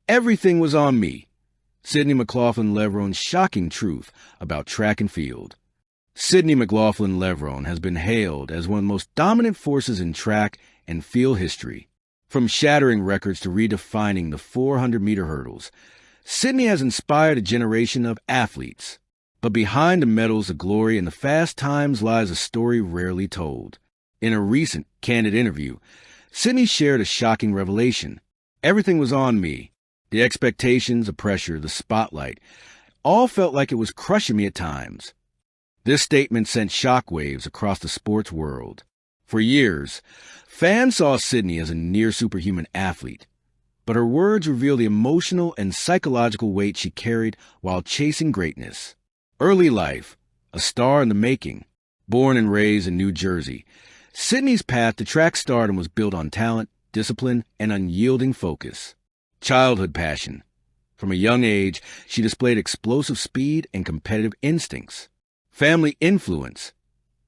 Everything was on me. Sydney McLaughlin Levrone's shocking truth about track and field. Sydney McLaughlin Levrone has been hailed as one of the most dominant forces in track and field history. From shattering records to redefining the 400-meter hurdles, Sydney has inspired a generation of athletes. But behind the medals, the glory, and the fast times lies a story rarely told. In a recent, candid interview, Sydney shared a shocking revelation. Everything was on me. The expectations, the pressure, the spotlight, all felt like it was crushing me at times. This statement sent shockwaves across the sports world. For years, fans saw Sydney as a near-superhuman athlete, but her words reveal the emotional and psychological weight she carried while chasing greatness. Early life, a star in the making. Born and raised in New Jersey, Sydney's path to track stardom was built on talent, discipline, and unyielding focus. Childhood passion. From a young age, she displayed explosive speed and competitive instincts. Family influence.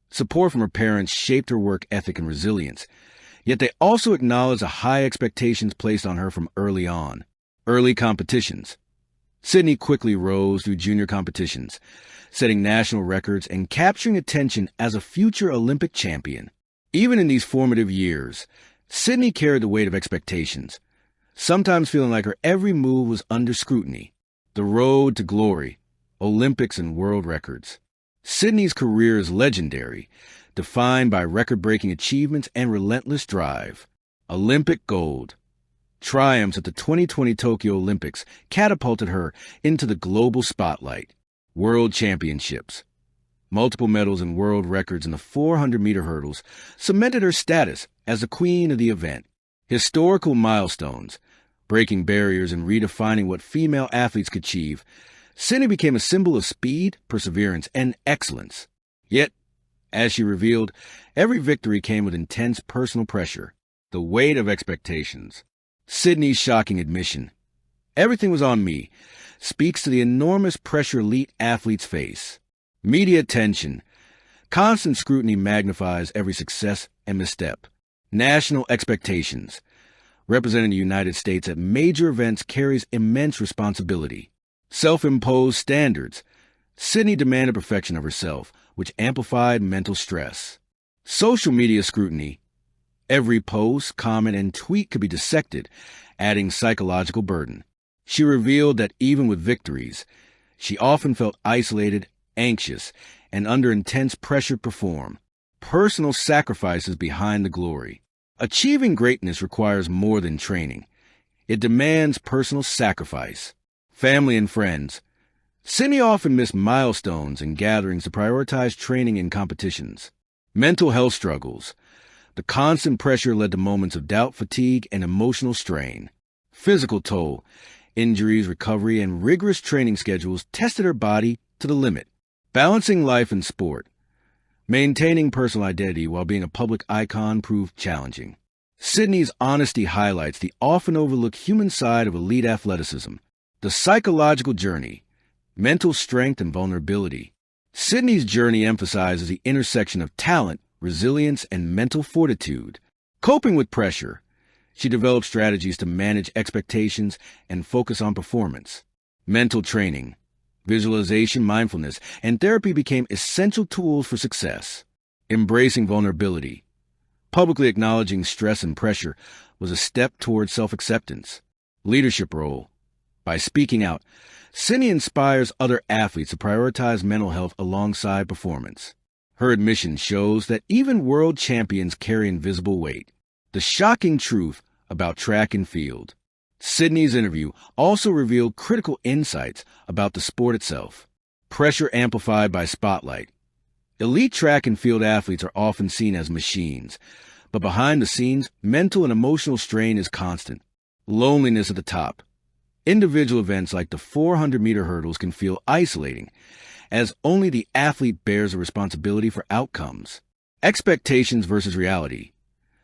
Support from her parents shaped her work ethic and resilience, yet they also acknowledged the high expectations placed on her from early on. Early competitions. Sydney quickly rose through junior competitions, setting national records and capturing attention as a future Olympic champion. Even in these formative years, Sydney carried the weight of expectations, sometimes feeling like her every move was under scrutiny. The road to glory, Olympics and world records. Sydney's career is legendary, defined by record-breaking achievements and relentless drive. Olympic gold. Triumphs at the 2020 Tokyo Olympics catapulted her into the global spotlight. World championships. Multiple medals and world records in the 400-meter hurdles cemented her status as the queen of the event. Historical milestones, breaking barriers and redefining what female athletes could achieve, Sydney became a symbol of speed, perseverance, and excellence. Yet, as she revealed, every victory came with intense personal pressure, the weight of expectations. Sydney's shocking admission, "Everything was on me," speaks to the enormous pressure elite athletes face. Media attention. Constant scrutiny magnifies every success and misstep. National expectations. Representing the United States at major events carries immense responsibility. Self-imposed standards. Sydney demanded perfection of herself, which amplified mental stress. Social media scrutiny. Every post, comment, and tweet could be dissected, adding psychological burden. She revealed that even with victories, she often felt isolated, anxious, and under intense pressure to perform. Personal sacrifices behind the glory. Achieving greatness requires more than training. It demands personal sacrifice. Family and friends. Sydney often missed milestones and gatherings to prioritize training and competitions. Mental health struggles. The constant pressure led to moments of doubt, fatigue, and emotional strain. Physical toll. Injuries, recovery, and rigorous training schedules tested her body to the limit. Balancing life and sport. Maintaining personal identity while being a public icon proved challenging. Sydney's honesty highlights the often overlooked human side of elite athleticism. The psychological journey. Mental strength and vulnerability. Sydney's journey emphasizes the intersection of talent, resilience, and mental fortitude. Coping with pressure. She developed strategies to manage expectations and focus on performance. Mental training. Visualization, mindfulness, and therapy became essential tools for success. Embracing vulnerability. Publicly acknowledging stress and pressure was a step toward self-acceptance. Leadership role. By speaking out, Sydney inspires other athletes to prioritize mental health alongside performance. Her admission shows that even world champions carry invisible weight. The shocking truth about track and field. Sydney's interview also revealed critical insights about the sport itself. Pressure amplified by spotlight. Elite track and field athletes are often seen as machines, but behind the scenes, mental and emotional strain is constant. Loneliness at the top. Individual events like the 400-meter hurdles can feel isolating, as only the athlete bears the responsibility for outcomes. Expectations versus reality.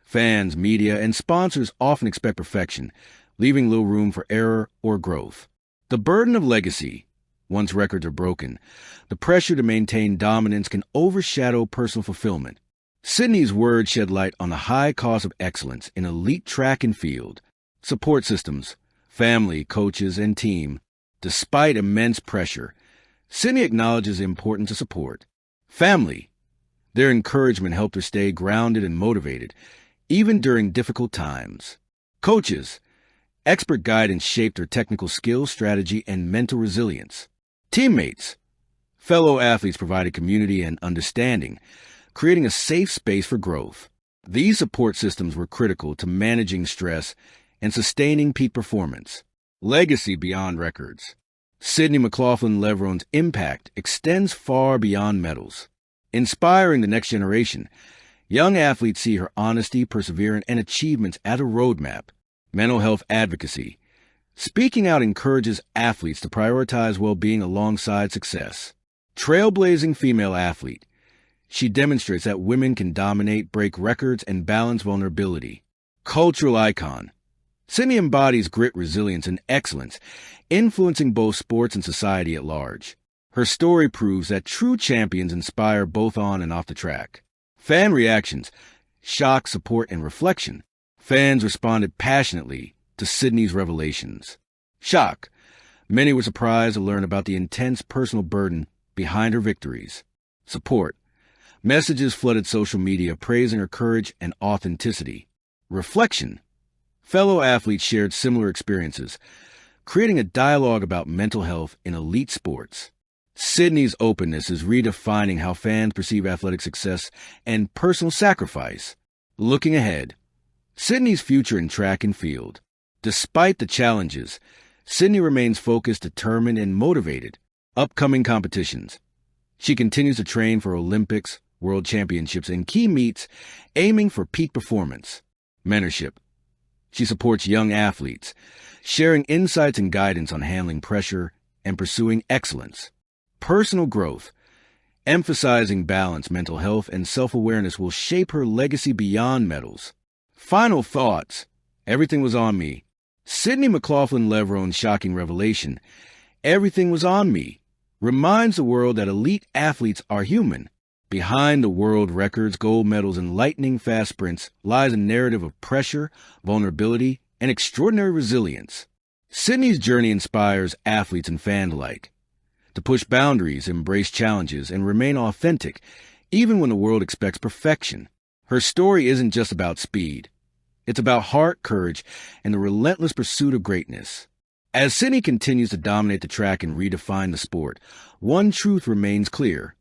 Fans, media, and sponsors often expect perfection, leaving little room for error or growth. The burden of legacy. Once records are broken, the pressure to maintain dominance can overshadow personal fulfillment. Sydney's words shed light on the high cost of excellence in elite track and field. Support systems. family, coaches, and team. Despite immense pressure, Sydney acknowledges the importance of support. Family. Their encouragement helped her stay grounded and motivated, even during difficult times. Coaches. Expert guidance shaped her technical skills, strategy, and mental resilience. Teammates. Fellow athletes provided community and understanding, creating a safe space for growth. These support systems were critical to managing stress and sustaining peak performance. Legacy beyond records. Sydney McLaughlin Levrone's impact extends far beyond medals. Inspiring the next generation, young athletes see her honesty, perseverance, and achievements as a roadmap. Mental health advocacy. Speaking out encourages athletes to prioritize well-being alongside success. Trailblazing female athlete. She demonstrates that women can dominate, break records, and balance vulnerability. Cultural icon. Sydney embodies grit, resilience, and excellence, influencing both sports and society at large. Her story proves that true champions inspire both on and off the track. Fan reactions. Shock, support, and reflection. Fans responded passionately to Sydney's revelations. Shock. Many were surprised to learn about the intense personal burden behind her victories. Support. Messages flooded social media praising her courage and authenticity. Reflection. Fellow athletes shared similar experiences, creating a dialogue about mental health in elite sports. Sydney's openness is redefining how fans perceive athletic success and personal sacrifice. Looking ahead. Sydney's future in track and field. Despite the challenges, Sydney remains focused, determined, and motivated. Upcoming competitions. She continues to train for Olympics, World Championships, and key meets, aiming for peak performance. Mentorship. She supports young athletes, sharing insights and guidance on handling pressure and pursuing excellence. Personal growth. Emphasizing balance, mental health, and self-awareness will shape her legacy beyond medals. Final thoughts. Everything was on me. Sydney McLaughlin Levrone's shocking revelation, "Everything was on me," reminds the world that elite athletes are human. Behind the world records, gold medals, and lightning-fast sprints lies a narrative of pressure, vulnerability, and extraordinary resilience. Sydney's journey inspires athletes and fans alike to push boundaries, embrace challenges, and remain authentic, even when the world expects perfection. Her story isn't just about speed. It's about heart, courage, and the relentless pursuit of greatness. As Sydney continues to dominate the track and redefine the sport, one truth remains clear.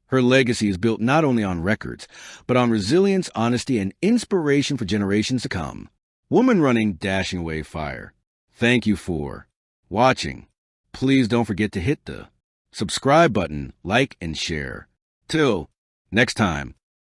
Her legacy is built not only on records, but on resilience, honesty, and inspiration for generations to come. Woman running, dashing away fire. Thank you for watching. Please don't forget to hit the subscribe button, like, and share. Till next time.